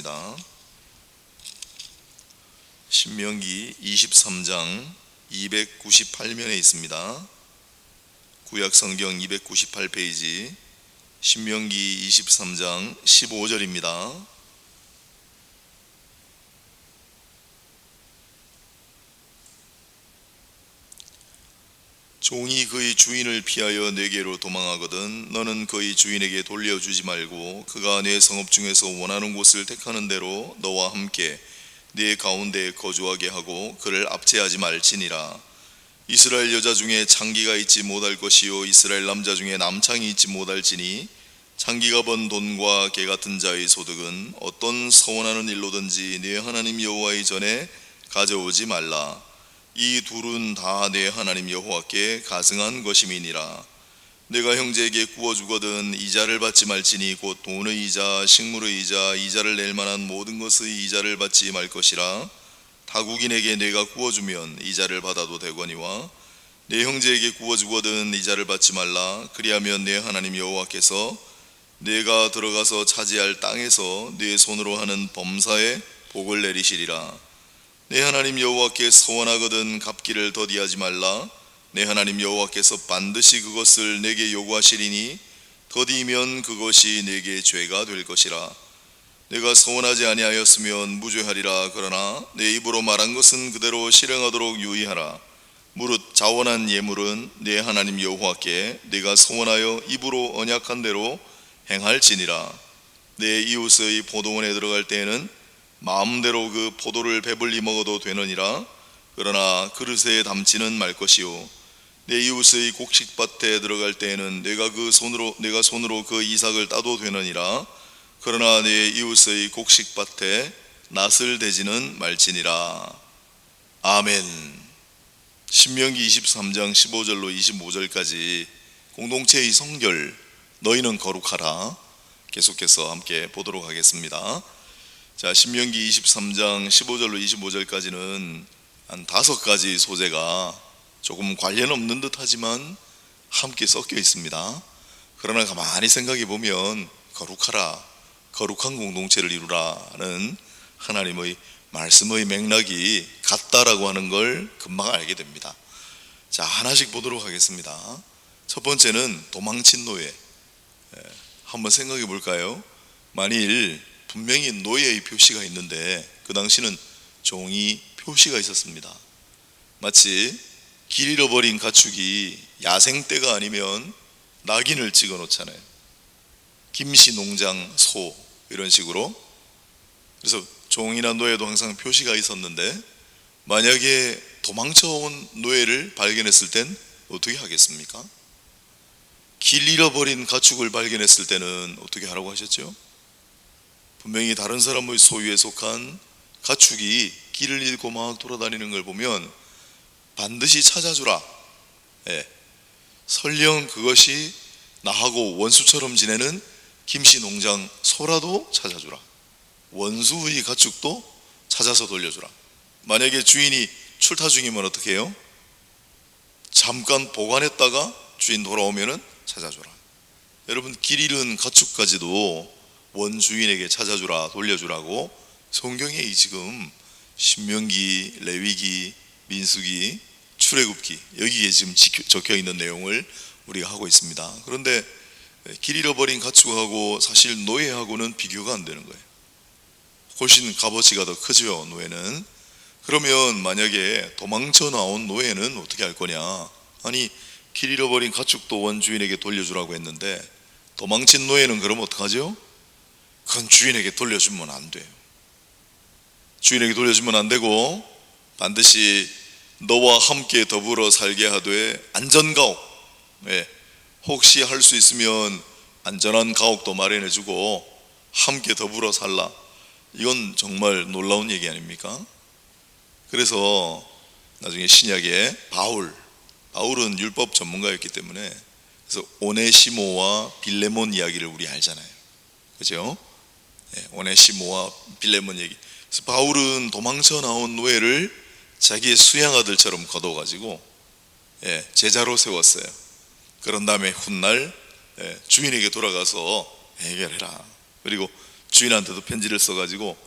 하겠습니다. 신명기 23장 298면에 있습니다. 구약성경 298페이지 신명기 23장 15절입니다. 종이 그의 주인을 피하여 내게로 도망하거든 너는 그의 주인에게 돌려주지 말고 그가 내 성읍 중에서 원하는 곳을 택하는 대로 너와 함께 네 가운데에 거주하게 하고 그를 압제하지 말지니라. 이스라엘 여자 중에 창기가 있지 못할 것이요 이스라엘 남자 중에 남창이 있지 못할지니 창기가 번 돈과 개 같은 자의 소득은 어떤 서원하는 일로든지 네 하나님 여호와의 전에 가져오지 말라. 이 둘은 다 내 하나님 여호와께 가증한 것임이니라. 내가 형제에게 구워주거든 이자를 받지 말지니 곧 돈의 이자, 식물의 이자, 이자를 낼 만한 모든 것의 이자를 받지 말 것이라. 타국인에게 내가 구워주면 이자를 받아도 되거니와 내 형제에게 구워주거든 이자를 받지 말라. 그리하면 내 하나님 여호와께서 내가 들어가서 차지할 땅에서 네 손으로 하는 범사에 복을 내리시리라. 내 하나님 여호와께 서원하거든 갚기를 더디하지 말라. 내 하나님 여호와께서 반드시 그것을 내게 요구하시리니 더디면 그것이 내게 죄가 될 것이라. 내가 서원하지 아니하였으면 무죄하리라. 그러나 내 입으로 말한 것은 그대로 실행하도록 유의하라. 무릇 자원한 예물은 내 하나님 여호와께 내가 서원하여 입으로 언약한 대로 행할지니라. 내 이웃의 포도원에 들어갈 때에는 마음대로 그 포도를 배불리 먹어도 되느니라. 그러나 그릇에 담지는 말 것이요 내 이웃의 곡식밭에 들어갈 때에는 내가 손으로 그 이삭을 따도 되느니라. 그러나 내 이웃의 곡식밭에 낫을 대지는 말지니라. 아멘. 신명기 23장 15절로 25절까지 공동체의 성결 너희는 거룩하라 계속해서 함께 보도록 하겠습니다. 자, 신명기 23장 15절로 25절까지는 한 5가지 소재가 조금 관련 없는 듯 하지만 함께 섞여 있습니다. 그러나 가만히 생각해 보면 거룩하라, 거룩한 공동체를 이루라는 하나님의 말씀의 맥락이 같다라고 하는 걸 금방 알게 됩니다. 자, 하나씩 보도록 하겠습니다. 첫 번째는 도망친 노예. 한번 생각해 볼까요? 만일 분명히 노예의 표시가 있는데 그 당시는 종이 표시가 있었습니다. 마치 길 잃어버린 가축이 야생 때가 아니면 낙인을 찍어 놓잖아요. 김씨 농장 소 이런 식으로. 그래서 종이나 노예도 항상 표시가 있었는데 만약에 도망쳐온 노예를 발견했을 땐 어떻게 하겠습니까? 길 잃어버린 가축을 발견했을 때는 어떻게 하라고 하셨죠? 분명히 다른 사람의 소유에 속한 가축이 길을 잃고 막 돌아다니는 걸 보면 반드시 찾아주라. 설령 그것이 나하고 원수처럼 지내는 김씨 농장 소라도 찾아주라. 원수의 가축도 찾아서 돌려주라. 만약에 주인이 출타 중이면 어떻게 해요? 잠깐 보관했다가 주인 돌아오면 찾아주라. 여러분, 길 잃은 가축까지도 원주인에게 찾아주라, 돌려주라고 성경에 지금 신명기, 레위기, 민수기, 출애굽기 여기에 지금 적혀 있는 내용을 우리가 하고 있습니다. 그런데 길 잃어버린 가축하고 사실 노예하고는 비교가 안 되는 거예요. 훨씬 값어치가 더 크죠, 노예는. 그러면 만약에 도망쳐 나온 노예는 어떻게 할 거냐? 아니, 길 잃어버린 가축도 원주인에게 돌려주라고 했는데 도망친 노예는 그럼 어떡하죠? 그건 주인에게 돌려주면 안 돼요. 주인에게 돌려주면 안 되고 반드시 너와 함께 더불어 살게 하되 안전가옥, 혹시 할 수 있으면 안전한 가옥도 마련해주고 함께 더불어 살라. 이건 정말 놀라운 얘기 아닙니까? 그래서 나중에 신약에 바울은 율법 전문가였기 때문에 그래서 오네시모와 빌레몬 이야기를 우리 알잖아요. 그죠? 오네시모와 빌레몬 얘기. 그래서 바울은 도망쳐 나온 노예를 자기의 수양아들처럼 거둬가지고 제자로 세웠어요. 그런 다음에 훗날 주인에게 돌아가서 해결해라. 그리고 주인한테도 편지를 써가지고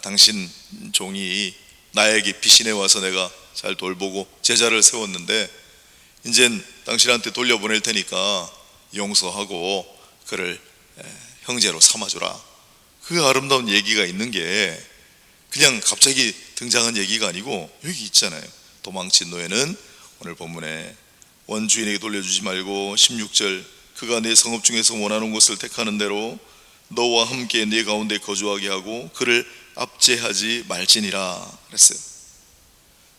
당신 종이 나에게 피신해 와서 내가 잘 돌보고 제자를 세웠는데 이젠 당신한테 돌려보낼 테니까 용서하고 그를 형제로 삼아주라. 그 아름다운 얘기가 있는 게 그냥 갑자기 등장한 얘기가 아니고 여기 있잖아요. 도망친 노예는 오늘 본문에 원주인에게 돌려주지 말고 16절 그가 내 성읍 중에서 원하는 곳을 택하는 대로 너와 함께 네 가운데 거주하게 하고 그를 압제하지 말지니라 그랬어요.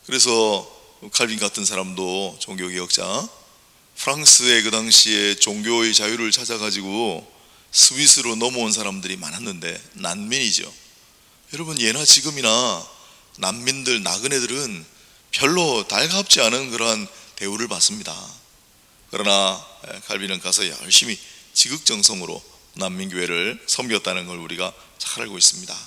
그래서 칼빈 같은 사람도 종교개혁자 프랑스의 그 당시에 종교의 자유를 찾아가지고 스위스로 넘어온 사람들이 많았는데 난민이죠. 여러분 예나 지금이나 난민들 나그네들은 별로 달갑지 않은 그러한 대우를 받습니다. 그러나 칼빈은 가서 열심히 지극정성으로 난민교회를 섬겼다는 걸 우리가 잘 알고 있습니다.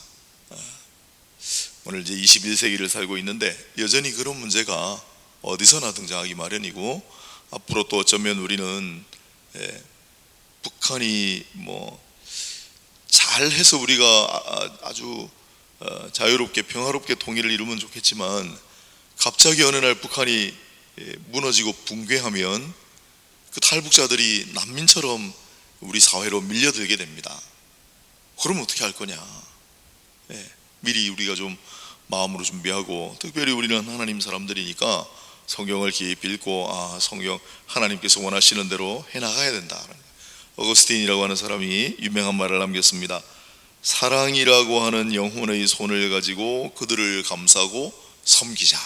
오늘 이제 21세기를 살고 있는데 여전히 그런 문제가 어디서나 등장하기 마련이고 앞으로 또 어쩌면 우리는 북한이 잘해서 우리가 아주 자유롭게 평화롭게 통일을 이루면 좋겠지만 갑자기 어느 날 북한이 무너지고 붕괴하면 그 탈북자들이 난민처럼 우리 사회로 밀려들게 됩니다. 그러면 어떻게 할 거냐? 미리 우리가 좀 마음으로 준비하고 특별히 우리는 하나님 사람들이니까 성경을 깊이 읽고 성경 하나님께서 원하시는 대로 해나가야 된다. 어거스틴이라고 하는 사람이 유명한 말을 남겼습니다. 사랑이라고 하는 영혼의 손을 가지고 그들을 감싸고 섬기자.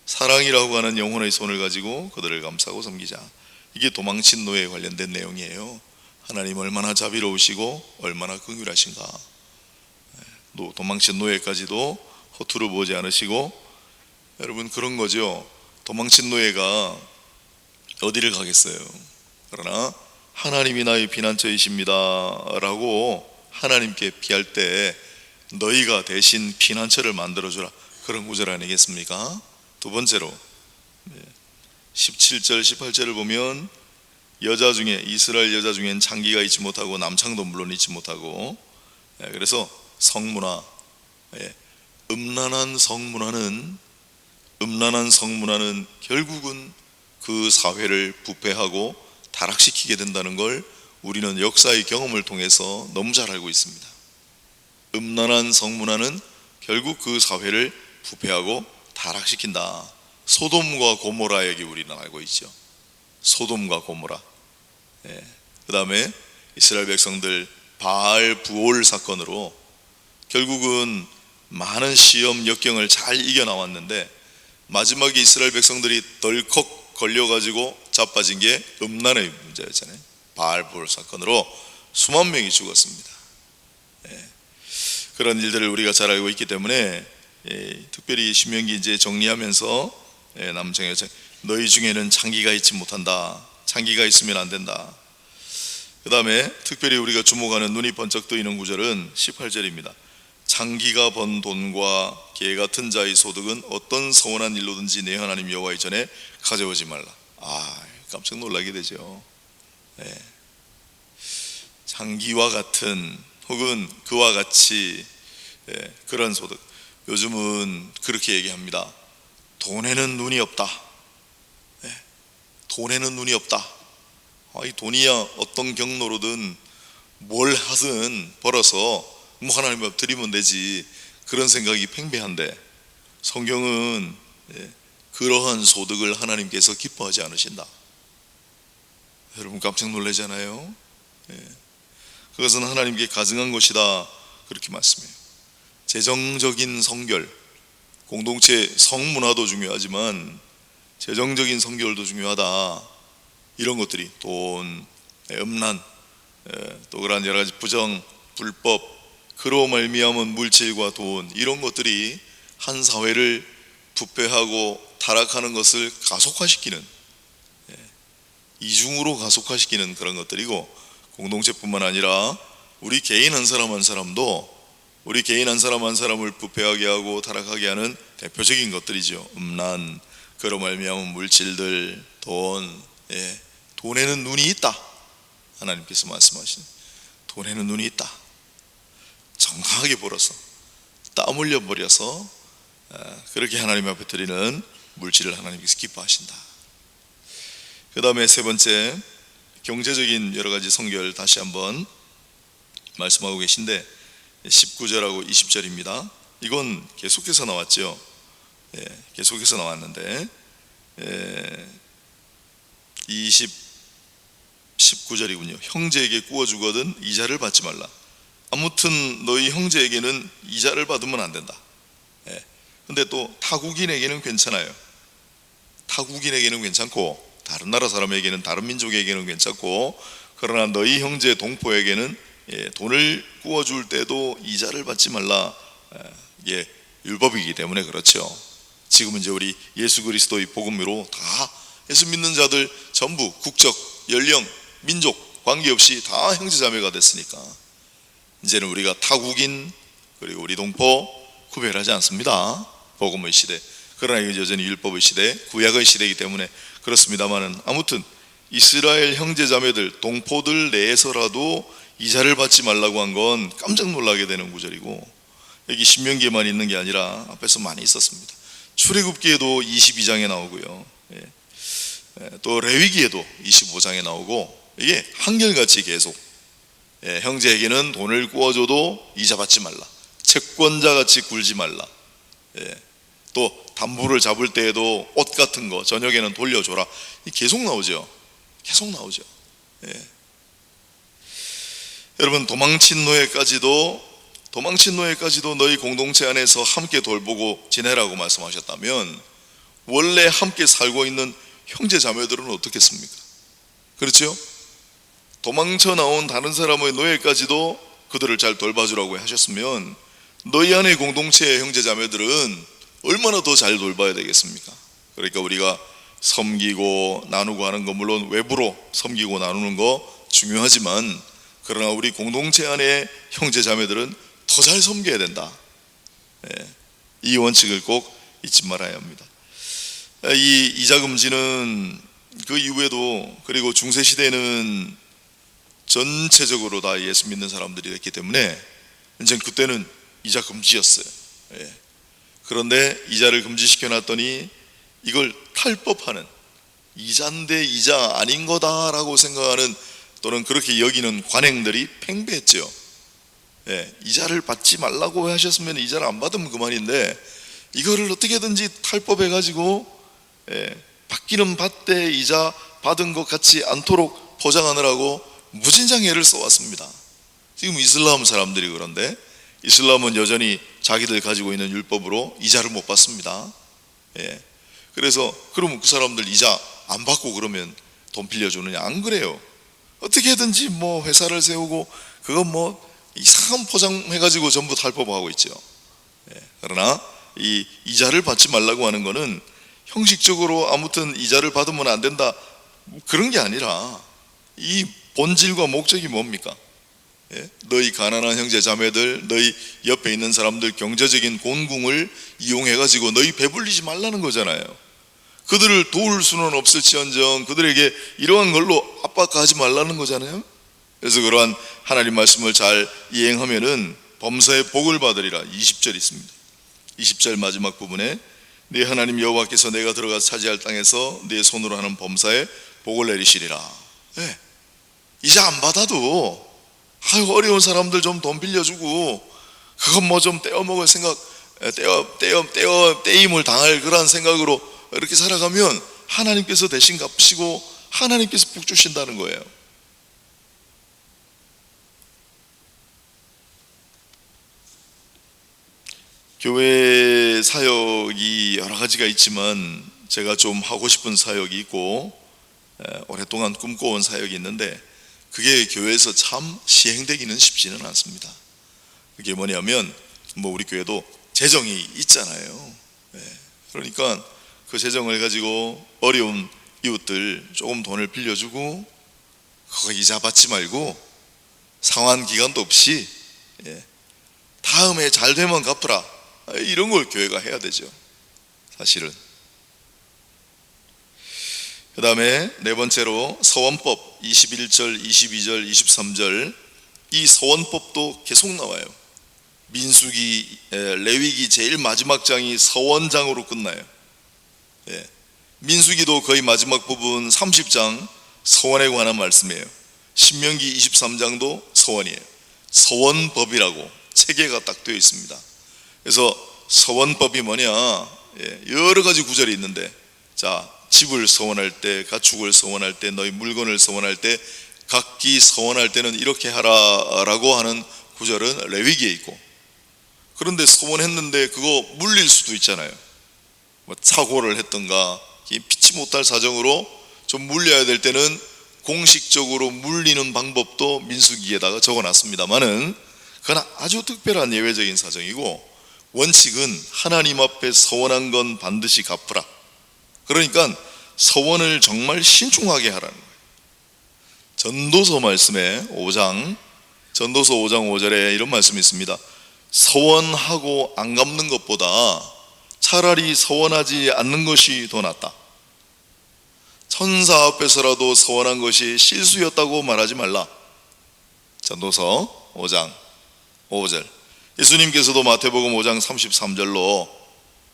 사랑이라고 하는 영혼의 손을 가지고 그들을 감싸고 섬기자. 이게 도망친 노예에 관련된 내용이에요. 하나님 얼마나 자비로우시고 얼마나 긍휼하신가. 도망친 노예까지도 허투루 보지 않으시고 여러분 그런 거죠. 도망친 노예가 어디를 가겠어요. 그러나 하나님이 나의 피난처이십니다 라고 하나님께 피할 때 너희가 대신 피난처를 만들어주라. 그런 구절 아니겠습니까? 두 번째로 17절 18절을 보면 여자 중에 이스라엘 여자 중엔 창기가 있지 못하고 남창도 물론 있지 못하고 그래서 성문화 음란한 성문화는 결국은 그 사회를 부패하고 타락시키게 된다는 걸 우리는 역사의 경험을 통해서 너무 잘 알고 있습니다. 음란한 성문화는 결국 그 사회를 부패하고 타락시킨다. 소돔과 고모라 얘기 우리는 알고 있죠. 소돔과 고모라. 그 다음에 이스라엘 백성들 바알 부올 사건으로 결국은 많은 시험 역경을 잘 이겨나왔는데 마지막에 이스라엘 백성들이 덜컥 걸려가지고 자빠진 게 음란의 문제였잖아요. 바알 부올 사건으로 수만 명이 죽었습니다. 그런 일들을 우리가 잘 알고 있기 때문에 특별히 신명기 이제 정리하면서 남성 여성 너희 중에는 창기가 있지 못한다. 창기가 있으면 안 된다. 그 다음에 특별히 우리가 주목하는 눈이 번쩍 뜨이는 구절은 18절입니다. 창기가 번 돈과 개 같은 자의 소득은 어떤 서운한 일로든지 내 하나님 여호와의 전에 가져오지 말라. 깜짝 놀라게 되죠. 창기와 같은 혹은 그와 같이 그런 소득. 요즘은 그렇게 얘기합니다. 돈에는 눈이 없다. 돈에는 눈이 없다. 이 돈이야 어떤 경로로든 뭘 하든 벌어서 하나님 앞 드리면 되지. 그런 생각이 팽배한데 성경은 그러한 소득을 하나님께서 기뻐하지 않으신다. 여러분 깜짝 놀라잖아요. 그것은 하나님께 가증한 것이다. 그렇게 말씀해요. 재정적인 성결, 공동체 성문화도 중요하지만 재정적인 성결도 중요하다. 이런 것들이 돈, 음란, 또 그런 여러 가지 부정, 불법, 그로 말미암은 물질과 돈 이런 것들이 한 사회를 부패하고 타락하는 것을 가속화시키는 이중으로 가속화시키는 그런 것들이고 공동체뿐만 아니라 우리 개인 한 사람 한 사람도 우리 개인 한 사람 한 사람을 부패하게 하고 타락하게 하는 대표적인 것들이죠. 음란, 그로 말미암은 물질들, 돈, 돈에는 눈이 있다. 하나님께서 말씀하시는 돈에는 눈이 있다. 정확하게 벌어서 땀 흘려 버려서 그렇게 하나님 앞에 드리는 물질을 하나님께서 기뻐하신다. 그 다음에 세 번째, 경제적인 여러 가지 성결 다시 한번 말씀하고 계신데 19절하고 20절입니다. 이건 계속해서 나왔죠. 계속해서 나왔는데 19절이군요. 형제에게 구워주거든 이자를 받지 말라. 아무튼 너희 형제에게는 이자를 받으면 안 된다. 근데 또 타국인에게는 괜찮아요. 타국인에게는 괜찮고 다른 나라 사람에게는, 다른 민족에게는 괜찮고, 그러나 너희 형제 동포에게는 돈을 구워줄 때도 이자를 받지 말라. 이게 율법이기 때문에 그렇죠. 지금은 이제 우리 예수 그리스도의 복음으로 다 예수 믿는 자들 전부 국적, 연령, 민족 관계없이 다 형제자매가 됐으니까 이제는 우리가 타국인 그리고 우리 동포 구별하지 않습니다. 복음의 시대. 그러나 이게 여전히 율법의 시대, 구약의 시대이기 때문에 그렇습니다만은, 아무튼 이스라엘 형제자매들 동포들 내에서라도 이자를 받지 말라고 한 건 깜짝 놀라게 되는 구절이고, 여기 신명기에만 있는 게 아니라 앞에서 많이 있었습니다. 출애굽기에도 22장에 나오고요, 또 레위기에도 25장에 나오고, 이게 한결같이 계속 형제에게는 돈을 구워줘도 이자 받지 말라, 채권자같이 굴지 말라, 또 담보를 잡을 때에도 옷 같은 거 저녁에는 돌려줘라. 계속 나오죠. 계속 나오죠. 여러분, 도망친 노예까지도 너희 공동체 안에서 함께 돌보고 지내라고 말씀하셨다면, 원래 함께 살고 있는 형제 자매들은 어떻겠습니까? 그렇죠? 도망쳐 나온 다른 사람의 노예까지도 그들을 잘 돌봐주라고 하셨으면 너희 안의 공동체의 형제 자매들은 얼마나 더 잘 돌봐야 되겠습니까? 그러니까 우리가 섬기고 나누고 하는 거, 물론 외부로 섬기고 나누는 거 중요하지만, 그러나 우리 공동체 안에 형제 자매들은 더 잘 섬겨야 된다. 이 원칙을 꼭 잊지 말아야 합니다. 이 이자 금지는 그 이후에도, 그리고 중세 시대는 전체적으로 다 예수 믿는 사람들이 됐기 때문에 이제 그때는 이자 금지였어요. 그런데 이자를 금지시켜 놨더니 이걸 탈법하는, 이자인데 이자 아닌 거다라고 생각하는, 또는 그렇게 여기는 관행들이 팽배했죠. 이자를 받지 말라고 하셨으면 이자를 안 받으면 그만인데, 이거를 어떻게든지 탈법해가지고 받기는 받되 이자 받은 것 같지 않도록 포장하느라고 무진장 애를 써왔습니다. 지금 이슬람 사람들이 그런데, 이슬람은 여전히 자기들 가지고 있는 율법으로 이자를 못 받습니다. 그래서 그러면 그 사람들 이자 안 받고 그러면 돈 빌려주느냐? 안 그래요. 어떻게든지 뭐 회사를 세우고 그건 뭐 이상한 포장해가지고 전부 탈법하고 있죠. 그러나 이 이자를 받지 말라고 하는 거는 형식적으로 아무튼 이자를 받으면 안 된다 그런 게 아니라, 이 본질과 목적이 뭡니까? 너희 가난한 형제 자매들, 너희 옆에 있는 사람들 경제적인 곤궁을 이용해가지고 너희 배불리지 말라는 거잖아요. 그들을 도울 수는 없을지언정 그들에게 이러한 걸로 압박하지 말라는 거잖아요. 그래서 그러한 하나님 말씀을 잘 이행하면은 범사의 복을 받으리라. 20절 있습니다. 20절 마지막 부분에 네 하나님 여호와께서 내가 들어가서 차지할 땅에서 네 손으로 하는 범사에 복을 내리시리라. 이자 안 받아도 어려운 사람들 좀 돈 빌려주고 그건 뭐 좀 떼어먹을 생각, 떼임을 당할 그런 생각으로 이렇게 살아가면 하나님께서 대신 갚으시고 하나님께서 복 주신다는 거예요. 교회 사역이 여러 가지가 있지만 제가 좀 하고 싶은 사역이 있고 오랫동안 꿈꿔온 사역이 있는데, 그게 교회에서 참 시행되기는 쉽지는 않습니다. 그게 뭐냐면, 뭐 우리 교회도 재정이 있잖아요. 그러니까 그 재정을 가지고 어려운 이웃들 조금 돈을 빌려주고 그거 이자 받지 말고 상환 기간도 없이 다음에 잘 되면 갚으라, 이런 걸 교회가 해야 되죠, 사실은. 그 다음에 네 번째로 서원법 21절, 22절, 23절 이 서원법도 계속 나와요. 민수기, 레위기 제일 마지막 장이 서원장으로 끝나요. 민수기도 거의 마지막 부분 30장 서원에 관한 말씀이에요. 신명기 23장도 서원이에요. 서원법이라고 체계가 딱 되어 있습니다. 그래서 서원법이 뭐냐, 여러 가지 구절이 있는데, 자, 집을 서원할 때, 가축을 서원할 때, 너희 물건을 서원할 때, 각기 서원할 때는 이렇게 하라 라고 하는 구절은 레위기에 있고, 그런데 서원했는데 그거 물릴 수도 있잖아요. 뭐 사고를 했던가 피치 못할 사정으로 좀 물려야 될 때는 공식적으로 물리는 방법도 민수기에다가 적어놨습니다만은 그건 아주 특별한 예외적인 사정이고, 원칙은 하나님 앞에 서원한 건 반드시 갚으라. 그러니까 서원을 정말 신중하게 하라는 거예요. 전도서 말씀에 5장, 전도서 5장 5절에 이런 말씀이 있습니다. 서원하고 안 갚는 것보다 차라리 서원하지 않는 것이 더 낫다. 천사 앞에서라도 서원한 것이 실수였다고 말하지 말라. 전도서 5장 5절. 예수님께서도 마태복음 5장 33절로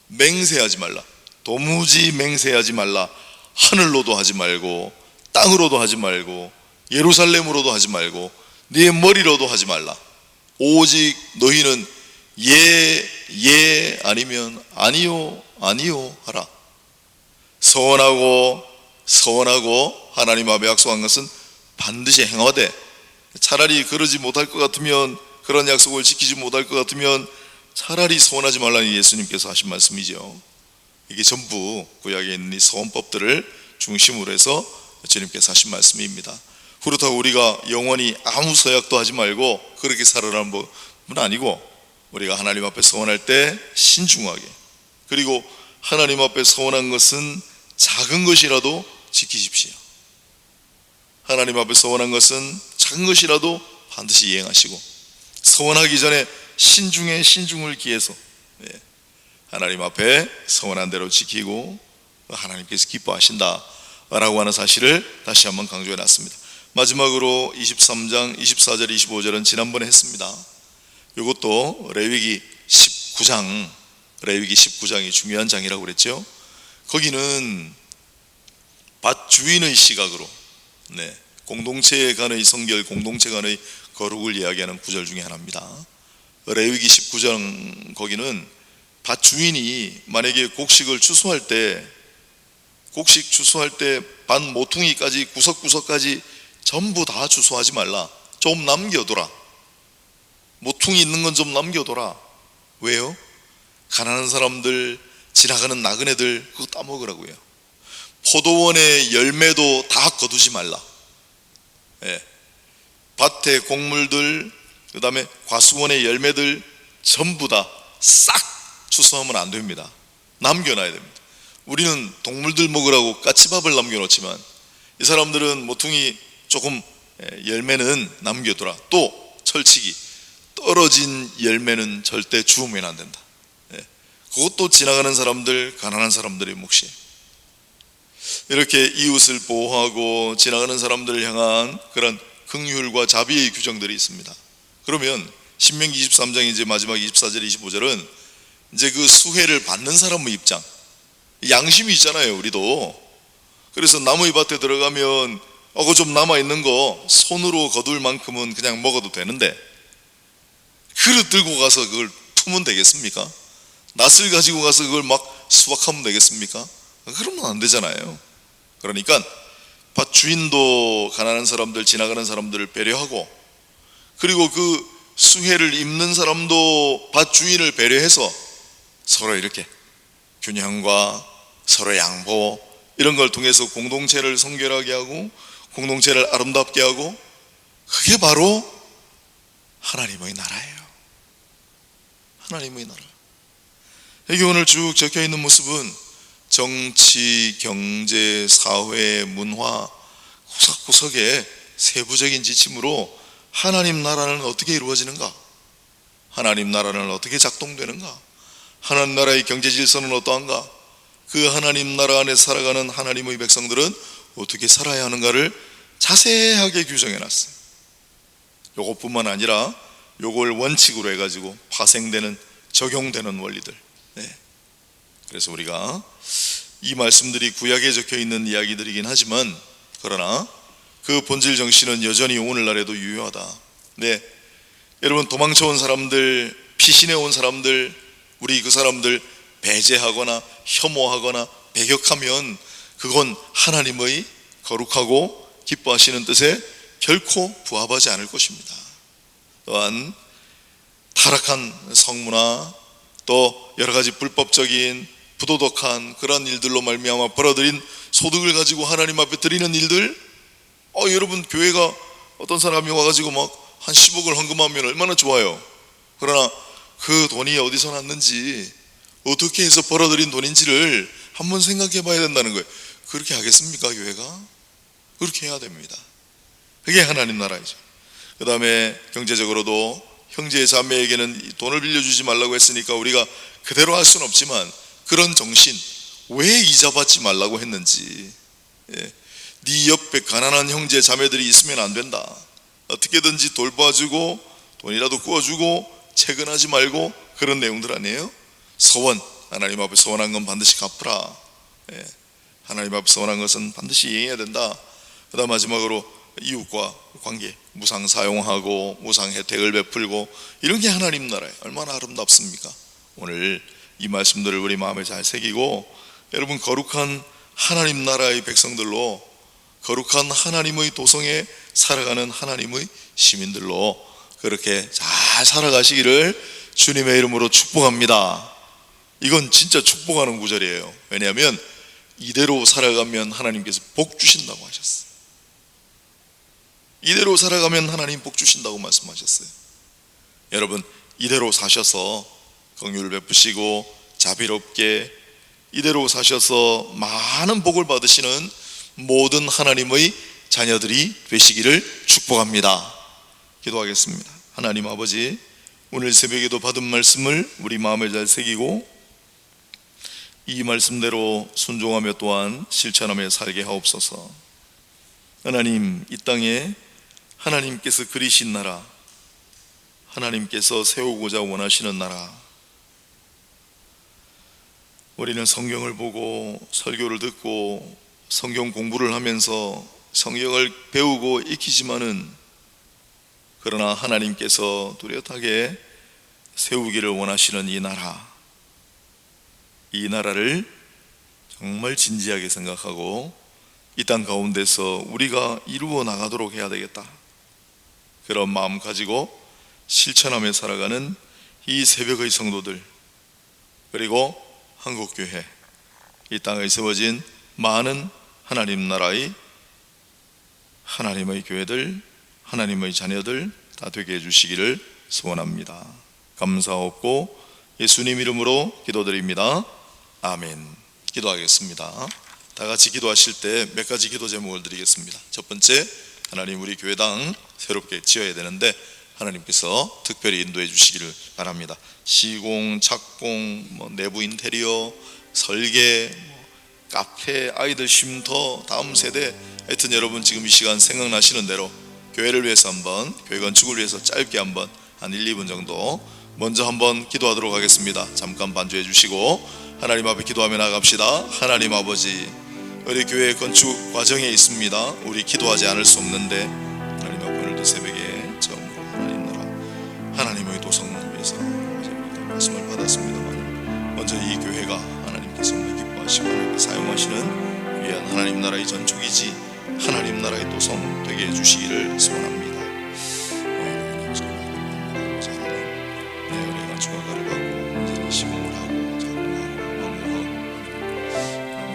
맹세하지 말라, 도무지 맹세하지 말라, 하늘로도 하지 말고 땅으로도 하지 말고 예루살렘으로도 하지 말고 네 머리로도 하지 말라. 오직 너희는 예 아니면 아니요 아니요 하라. 서원하고 하나님 앞에 약속한 것은 반드시 행하되, 차라리 그러지 못할 것 같으면, 그런 약속을 지키지 못할 것 같으면 차라리 서원하지 말라는 예수님께서 하신 말씀이죠. 이게 전부 구약에 있는 이 서원법들을 중심으로 해서 주님께서 하신 말씀입니다. 그렇다고 우리가 영원히 아무 서약도 하지 말고 그렇게 살아라는 법은 아니고, 우리가 하나님 앞에 서원할 때 신중하게, 그리고 하나님 앞에 서원한 것은 작은 것이라도 지키십시오. 하나님 앞에 서원한 것은 작은 것이라도 반드시 이행하시고, 서원하기 전에 신중을 기해서 하나님 앞에 서원한 대로 지키고 하나님께서 기뻐하신다 라고 하는 사실을 다시 한번 강조해 놨습니다. 마지막으로 23장 24절 25절은 지난번에 했습니다. 이것도 레위기 19장이 중요한 장이라고 그랬죠. 거기는 밭 주인의 시각으로 공동체 간의 성결, 공동체 간의 거룩을 이야기하는 구절 중에 하나입니다. 레위기 19장 거기는 밭 주인이 만약에 곡식을 추수할 때 밭 모퉁이까지 구석구석까지 전부 다 추수하지 말라, 좀 남겨둬라. 모퉁이 있는 건 좀 남겨둬라. 왜요? 가난한 사람들, 지나가는 나그네들 그거 따먹으라고요. 포도원의 열매도 다 거두지 말라. 밭의 곡물들, 그 다음에 과수원의 열매들 전부 다 싹 추수하면 안 됩니다. 남겨놔야 됩니다. 우리는 동물들 먹으라고 까치밥을 남겨놓지만 이 사람들은 모퉁이 조금 열매는 남겨둬라. 또 철칙이, 떨어진 열매는 절대 주우면 안 된다. 그것도 지나가는 사람들, 가난한 사람들의 몫이에요. 이렇게 이웃을 보호하고 지나가는 사람들을 향한 그런 긍휼과 자비의 규정들이 있습니다. 그러면 신명기 23장 이제 마지막 24절 25절은 이제 그 수혜를 받는 사람의 입장, 양심이 있잖아요, 우리도. 그래서 나무의 밭에 들어가면 그거 좀 남아있는 거 손으로 거둘 만큼은 그냥 먹어도 되는데, 그릇 들고 가서 그걸 품으면 되겠습니까? 낫을 가지고 가서 그걸 막 수확하면 되겠습니까? 그러면 안 되잖아요. 그러니까 밭 주인도 가난한 사람들, 지나가는 사람들을 배려하고, 그리고 그 수혜를 입는 사람도 밭 주인을 배려해서 서로 이렇게 균형과 서로 양보, 이런 걸 통해서 공동체를 성결하게 하고 공동체를 아름답게 하고, 그게 바로 하나님의 나라예요. 하나님의 나라. 여기 오늘 쭉 적혀 있는 모습은 정치, 경제, 사회, 문화 구석구석의 세부적인 지침으로 하나님 나라는 어떻게 이루어지는가, 하나님 나라는 어떻게 작동되는가, 하나님 나라의 경제 질서는 어떠한가, 그 하나님 나라 안에 살아가는 하나님의 백성들은 어떻게 살아야 하는가를 자세하게 규정해 놨어요. 요것뿐만 아니라 요걸 원칙으로 해가지고 파생되는, 적용되는 원리들. 그래서 우리가 이 말씀들이 구약에 적혀 있는 이야기들이긴 하지만, 그러나 그 본질 정신은 여전히 오늘날에도 유효하다. 여러분, 도망쳐온 사람들, 피신해온 사람들, 우리 그 사람들 배제하거나 혐오하거나 배격하면 그건 하나님의 거룩하고 기뻐하시는 뜻에 결코 부합하지 않을 것입니다. 또한 타락한 성문화, 또 여러 가지 불법적인 부도덕한 그런 일들로 말미암아 벌어들인 소득을 가지고 하나님 앞에 드리는 일들, 여러분, 교회가 어떤 사람이 와가지고 막 한 10억을 헌금하면 얼마나 좋아요. 그러나 그 돈이 어디서 났는지, 어떻게 해서 벌어들인 돈인지를 한번 생각해 봐야 된다는 거예요. 그렇게 하겠습니까, 교회가? 그렇게 해야 됩니다. 그게 하나님 나라이죠. 그 다음에 경제적으로도 형제 자매에게는 돈을 빌려주지 말라고 했으니까 우리가 그대로 할 수는 없지만, 그런 정신, 왜 이자 받지 말라고 했는지, 네 옆에 가난한 형제 자매들이 있으면 안 된다, 어떻게든지 돌봐주고 돈이라도 구워주고 채근하지 말고, 그런 내용들 아니에요? 서원, 하나님 앞에 서원한 건 반드시 갚으라. 하나님 앞에 서원한 것은 반드시 이행해야 된다. 그 다음 마지막으로 이웃과 관계, 무상 사용하고 무상 혜택을 베풀고, 이런 게 하나님 나라예요. 얼마나 아름답습니까? 오늘 이 말씀들을 우리 마음에 잘 새기고, 여러분, 거룩한 하나님 나라의 백성들로, 거룩한 하나님의 도성에 살아가는 하나님의 시민들로 그렇게 잘 살아가시기를 주님의 이름으로 축복합니다. 이건 진짜 축복하는 구절이에요. 왜냐하면 이대로 살아가면 하나님께서 복 주신다고 하셨어요. 이대로 살아가면 하나님 복 주신다고 말씀하셨어요. 여러분, 이대로 사셔서 긍휼을 베푸시고 자비롭게 이대로 사셔서 많은 복을 받으시는 모든 하나님의 자녀들이 되시기를 축복합니다. 기도하겠습니다. 하나님 아버지, 오늘 새벽에도 받은 말씀을 우리 마음에 잘 새기고 이 말씀대로 순종하며 또한 실천하며 살게 하옵소서. 하나님, 이 땅에 하나님께서 그리신 나라, 하나님께서 세우고자 원하시는 나라, 우리는 성경을 보고 설교를 듣고 성경 공부를 하면서 성경을 배우고 익히지만은, 그러나 하나님께서 뚜렷하게 세우기를 원하시는 이 나라, 이 나라를 정말 진지하게 생각하고 이 땅 가운데서 우리가 이루어 나가도록 해야 되겠다, 그런 마음 가지고 실천하며 살아가는 이 새벽의 성도들, 그리고 한국교회, 이 땅에 세워진 많은 하나님 나라의 하나님의 교회들, 하나님의 자녀들 다 되게 해주시기를 소원합니다. 감사하옵고 예수님 이름으로 기도드립니다. 아멘. 기도하겠습니다. 다 같이 기도하실 때 몇 가지 기도 제목을 드리겠습니다. 첫 번째, 하나님, 우리 교회당 새롭게 지어야 되는데 하나님께서 특별히 인도해 주시기를 바랍니다. 시공, 착공, 내부 인테리어, 설계, 카페, 아이들 쉼터, 다음 세대, 하여튼 여러분 지금 이 시간 생각나시는 대로 교회를 위해서 한번, 교회 건축을 위해서 짧게 한번 한 1, 2분 정도 먼저 한번 기도하도록 하겠습니다. 잠깐 반주해 주시고 하나님 앞에 기도하며 나갑시다. 하나님 아버지, 우리 교회 건축 과정에 있습니다. 우리 기도하지 않을 수 없는데 하나님 앞에 오늘도 새벽에 처음으로 하나님 나라, 하나님의 도성을 위해서 말씀을 받았습니다만, 먼저 이 교회가 하나님께서 기뻐하시고 하나님께 사용하시는 귀한 하나님 나라의 전축이지 하나님 나라의 도성 되게 해주시기를 소원합니다. 우리가 주가가를 하고 이제는 시공을 하고 작동하고 방문하고 아버지,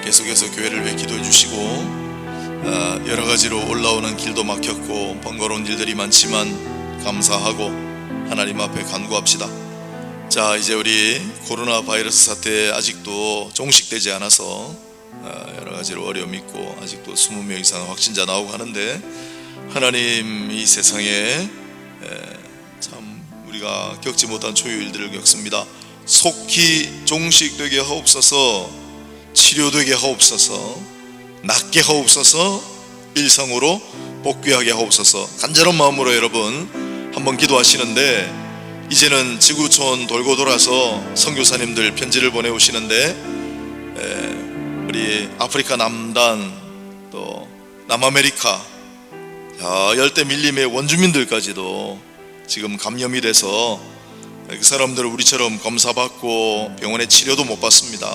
계속해서 교회를 위해 기도해 주시고, 여러 가지로 올라오는 길도 막혔고 번거로운 일들이 많지만 감사하고 하나님 앞에 간구합시다. 자, 이제 우리 코로나 바이러스 사태 아직도 종식되지 않아서 여러 가지로 어려움이 있고 아직도 20명 이상 확진자 나오고 하는데, 하나님 이 세상에 참 우리가 겪지 못한 초유일들을 겪습니다. 속히 종식되게 하옵소서, 치료되게 하옵소서, 낫게 하옵소서, 일성으로 복귀하게 하옵소서. 간절한 마음으로 여러분 한번 기도하시는데, 이제는 지구촌 돌고 돌아서 선교사님들 편지를 보내오시는데, 우리 아프리카 남단 또 남아메리카 열대 밀림의 원주민들까지도 지금 감염이 돼서 그 사람들 우리처럼 검사받고 병원에 치료도 못 받습니다.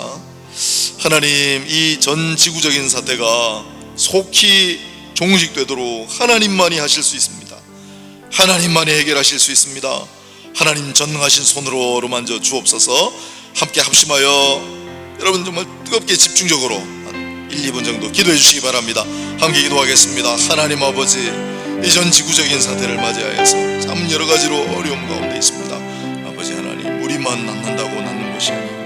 하나님, 이 전 지구적인 사태가 속히 종식되도록 하나님만이 하실 수 있습니다. 하나님만이 해결하실 수 있습니다. 하나님 전능하신 손으로 어루만져 주옵소서. 함께 합심하여 여러분 정말 뜨겁게 집중적으로 한 1, 2분 정도 기도해 주시기 바랍니다. 함께 기도하겠습니다. 하나님 아버지, 이 전 지구적인 사태를 맞이하여서 참 여러 가지로 어려움 가운데 있습니다. 아버지 하나님, 우리만 낫는다고 낫는 것이 아니고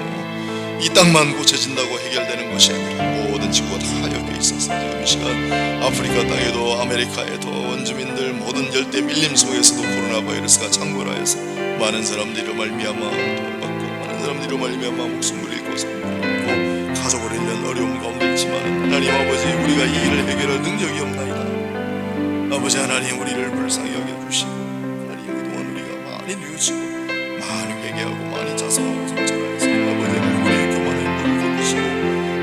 이 땅만 고쳐진다고 해결되는 것이 아니라 모든 지구가 다 엮여 있어서 지금 이 시간 아프리카 땅에도 아메리카에도 원주민들 모든 열대 밀림 속에서도 코로나 바이러스가 창궐하여서 많은 사람들이 말미암아 돈을 받고 많은 사람들이 말미암아 목숨을 잃고 삶을 잃고 가족을 잃는 어려움 가운데 있지만, 하나님 아버지, 우리가 이 일을 해결할 능력이 없나이다. 아버지 하나님, 우리를 불쌍히 여겨주시고, 하나님 그동안 우리가 많이 뉘우치고 많이 회개하고 많이 자성하고 성찰하여서 아버지 하나님 우리의 교만의 물을 거두시고,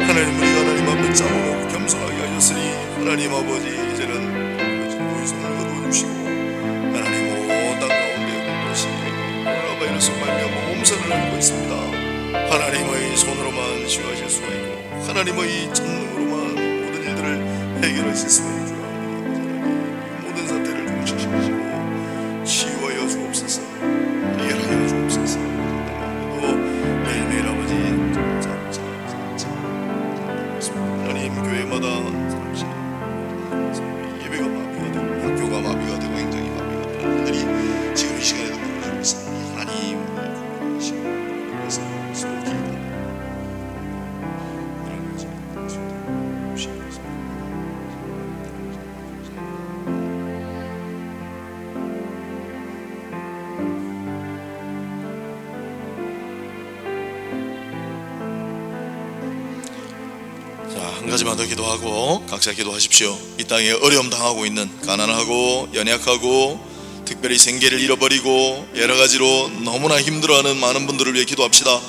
하나님 우리가 하나님 앞에 자모하고 겸손하게 하셨으니 하나님 아버지, 이제는 너희 손을 거두어주시고 하나님 온 땅 가운데 그것이 코로나 바이러스 말미암아 몸살을 앓고 있습니다. 하나님의 손으로만 치유하실 수가 있고 하나님의 전능으로만 모든 일들을 해결하실 수가 있죠. 모든 사태를 종식시키시고 치유하여 주옵소서, 해결하여 주옵소서. 또 매일매일 아버지 하나님 교회마다 예배가 마비가 되고 학교가 마비가 되고 행정이 마비가 되는 일들이 지금 이 시간에도 벌어지고 있습니다. 하나님 그래서 속히 이런 것을 한 가지만 더 기도하고 각자 기도하십시오. 이 땅에 어려움 당하고 있는 가난하고 연약하고 특별히 생계를 잃어버리고 여러 가지로 너무나 힘들어하는 많은 분들을 위해 기도합시다.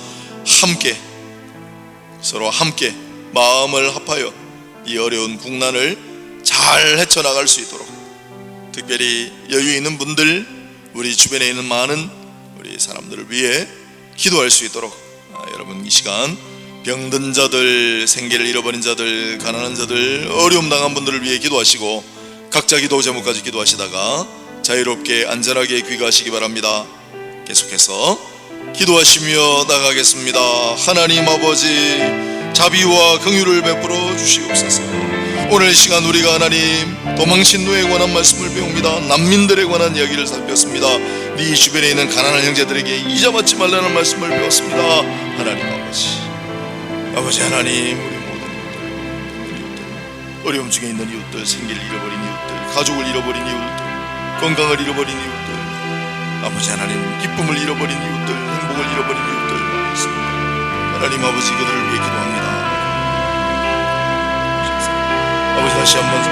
함께 서로 함께 마음을 합하여 이 어려운 국난을 잘 헤쳐나갈 수 있도록, 특별히 여유 있는 분들, 우리 주변에 있는 많은 우리 사람들을 위해 기도할 수 있도록 여러분 이 시간 병든 자들, 생계를 잃어버린 자들, 가난한 자들, 어려움 당한 분들을 위해 기도하시고 각자 기도 제목까지 기도하시다가 자유롭게 안전하게 귀가하시기 바랍니다. 계속해서 기도하시며 나가겠습니다. 하나님 아버지, 자비와 긍휼을 베풀어 주시옵소서. 오늘 시간 우리가 하나님 도망친 누에 관한 말씀을 배웁니다. 난민들에 관한 이야기를 살폈습니다. 네 주변에 있는 가난한 형제들에게 이자받지 말라는 말씀을 배웠습니다. 하나님 아버지 하나님, 우리 모든 이웃들, 어려움 중에 있는 이웃들, 생계를 잃어버린 이웃들, 가족을 잃어버린 이웃들, 건강을 잃어버린 이웃들, 아버지 하나님 기쁨을 잃어버린 이웃들, 행복을 잃어버린 이웃들 있습니다. 하나님 아버지, 그들을 위해 기도합니다. 아버지 다시 한번